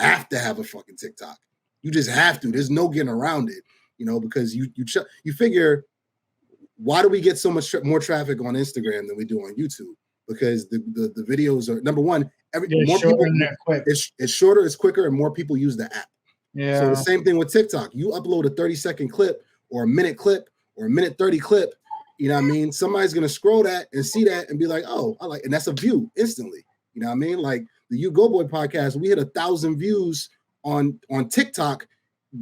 have to have a fucking TikTok. You just have to. There's no getting around it, because you figure, why do we get so much more traffic on Instagram than we do on YouTube? Because the videos are, number one, more people. It's shorter, it's quicker, and more people use the app. Yeah. So the same thing with TikTok. You upload a 30-second clip or a minute clip or a minute 30 clip. You know what I mean? Somebody's gonna scroll that and see that and be like, "Oh, I like," and that's a view instantly. You know what I mean? Like the You Go Boy podcast, we hit 1,000 views on TikTok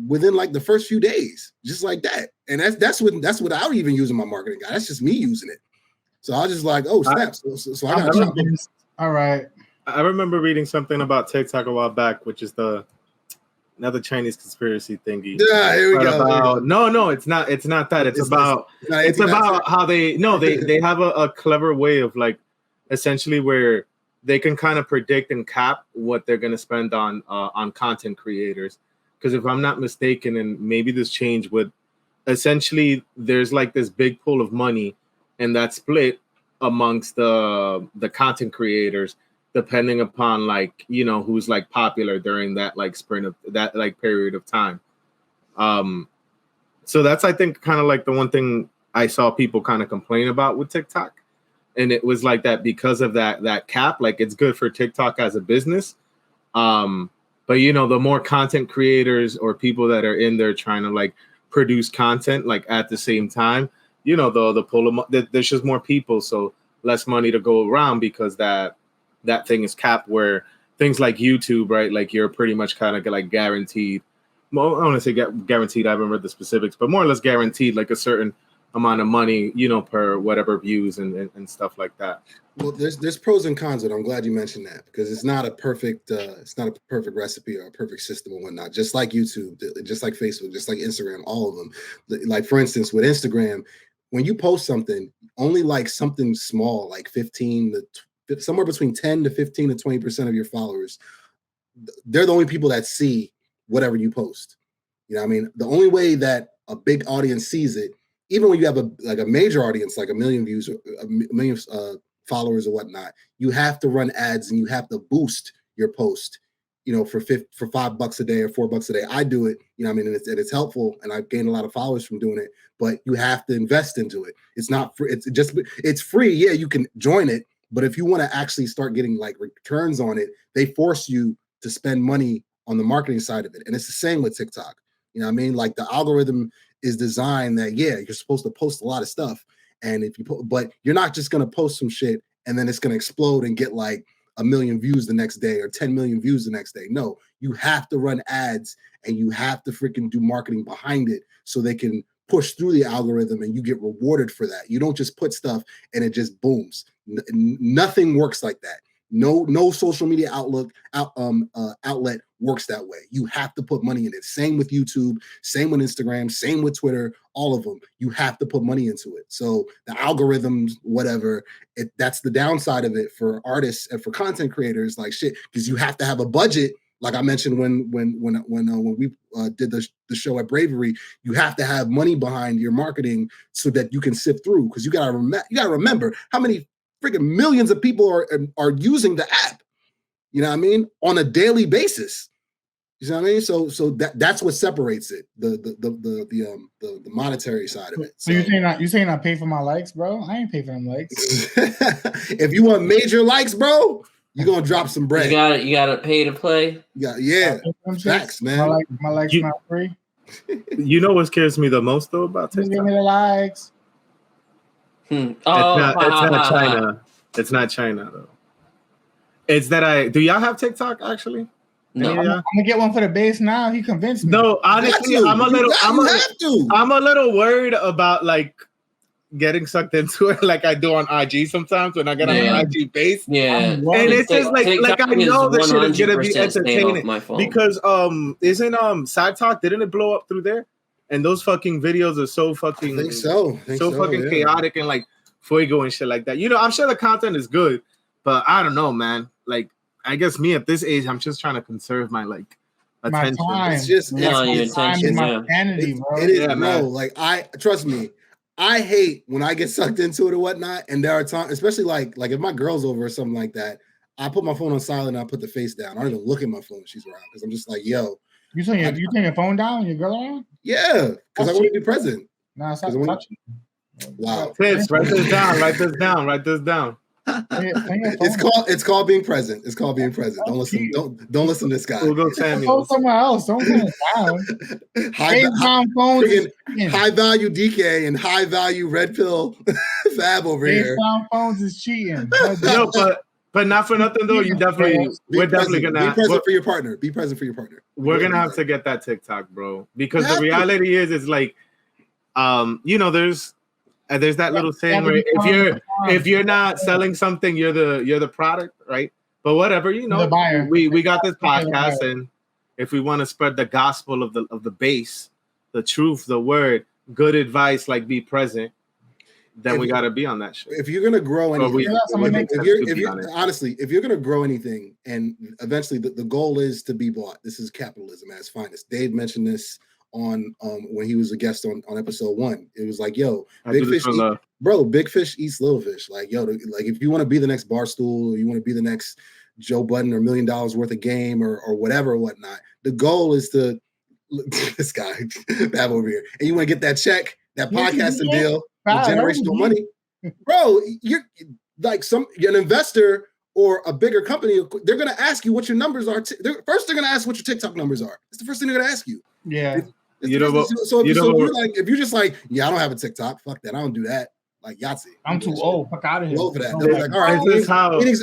within like the first few days, just like that. And that's without even using my marketing guy. That's just me using it. So I was just like, "Oh snap!" So I got all right. I remember reading something about TikTok a while back, which is another Chinese conspiracy thingy. Yeah, here we go. No, it's not that. It's about how they have a clever way of like essentially where they can kind of predict and cap what they're going to spend on content creators. Because if I'm not mistaken, and maybe this changed, with essentially there's like this big pool of money, and that's split amongst the content creators, depending upon like, who's like popular during that like sprint of that like period of time. So that's, I think, kind of like the one thing I saw people kind of complain about with TikTok. And it was like that because of that cap, like it's good for TikTok as a business. But the more content creators or people that are in there trying to like produce content, like at the same time, the pull of, there's just more people. So less money to go around because that thing is capped, where things like YouTube, right? Like you're pretty much kind of like guaranteed. Well, I don't want to say guaranteed. I haven't read the specifics, but more or less guaranteed like a certain amount of money, per whatever views and stuff like that. Well, there's pros and cons, and I'm glad you mentioned that, because it's not a perfect recipe or a perfect system and whatnot. Just like YouTube, just like Facebook, just like Instagram, all of them. Like for instance, with Instagram, when you post something, only like something small, like 15 to somewhere between 10 to 15 to 20% of your followers, they're the only people that see whatever you post. You know what I mean? The only way that a big audience sees it, even when you have a major audience, like 1 million views, or 1 million followers or whatnot, you have to run ads and you have to boost your post, for $5 a day or $4 a day. I do it, and it's helpful, and I've gained a lot of followers from doing it, but you have to invest into it. It's not free. It's free. Yeah, you can join it, but if you want to actually start getting like returns on it, they force you to spend money on the marketing side of it. And it's the same with TikTok. You know what I mean? Like the algorithm is designed that, yeah, you're supposed to post a lot of stuff. And but you're not just going to post some shit and then it's going to explode and get like 1 million views the next day or 10 million views the next day. No, you have to run ads and you have to freaking do marketing behind it so they can push through the algorithm and you get rewarded for that. You don't just put stuff and it just booms. Nothing works like that. No social media outlet works that way. You have to put money in it. Same with YouTube, same with Instagram, same with Twitter, all of them. You have to put money into it. So the algorithms, whatever, that's the downside of it for artists and for content creators, like shit, because you have to have a budget. Like I mentioned when we did the show at Bravery, you have to have money behind your marketing so that you can sift through. Because you gotta remember how many freaking millions of people are using the app, you know what I mean, on a daily basis. You know what I mean? So that's what separates it, the monetary side of it. So you saying I pay for my likes, bro? I ain't pay for them likes. If you want major likes, bro, you're gonna drop some bread. You gotta pay to play. Yeah. Facts, man. My likes not free. You know what scares me the most though about TikTok? Give me the likes. It's not China. It's not China though. It's that do y'all have TikTok actually? No, I'm gonna get one for the base now. He convinced me. No, honestly, I'm a little worried about like getting sucked into it, like I do on IG sometimes when I get on an IG base. Yeah, and it's just like I know the shit is gonna be entertaining because isn't Side Talk, didn't it blow up through there? And those fucking videos are so fucking chaotic and like fuego and shit like that. I'm sure the content is good, but I don't know, man. Like, I guess me at this age, I'm just trying to conserve my like attention. It's just my sanity, bro. It is, bro. Like trust me, I hate when I get sucked into it or whatnot. And there are times, especially like if my girl's over or something like that, I put my phone on silent and I put the face down. I don't even look at my phone when she's around because I'm just like, yo. You turn your phone down when your girl around? Yeah, because I want to be present. No, it's not touching. Wow. Tips, write this down. Write this down. Write this down. It's called being present. It's called being present. Don't listen. Don't listen to this guy. We'll go Samuel. Somewhere else. Don't put it down. High value DK and high value red pill Fab over here. Phones is cheating. No, but not for nothing though. We're definitely gonna be present for your partner. Be present for your partner. We're gonna have to get that TikTok, bro, because the reality is like, there's that little thing where if you're not selling something, you're the product, right? But whatever, the buyer. We got this podcast, and if we want to spread the gospel of the base, the truth, the word, good advice, like be present, then we got to be on that shit. If you're gonna grow anything, if you're gonna grow anything, and eventually the goal is to be bought. This is capitalism at its finest. Dave mentioned this on when he was a guest on episode 1. It was like, yo, big fish eats little fish. Like, yo, like if you want to be the next Barstool, or you want to be the next Joe Budden or $1 million worth of game or whatever or whatnot, the goal is to this guy Bab over here, and you want to get that check, that podcasting deal, generational money, bro. You're like an investor or a bigger company. They're gonna ask you what your numbers are. First, they're gonna ask what your TikTok numbers are. It's the first thing they're gonna ask you. Yeah. If you're just like, yeah, I don't have a TikTok. Fuck that. I don't do that. Like Yahtzee. I'm too old. Fuck out of here. Old for that. They're like, all right,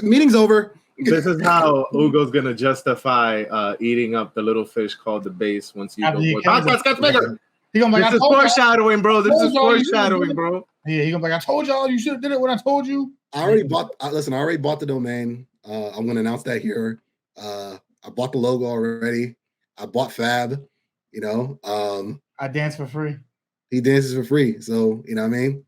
meeting's over. This is how Ugo's gonna justify eating up the little fish called the base once you go. That's bigger. This is foreshadowing, bro. This is foreshadowing, bro. Yeah, he gonna be like, I told y'all you should have did it when I told you. I already bought the domain. I'm gonna announce that here. I bought the logo already. I bought Fab. I dance for free. He dances for free. So you know what I mean?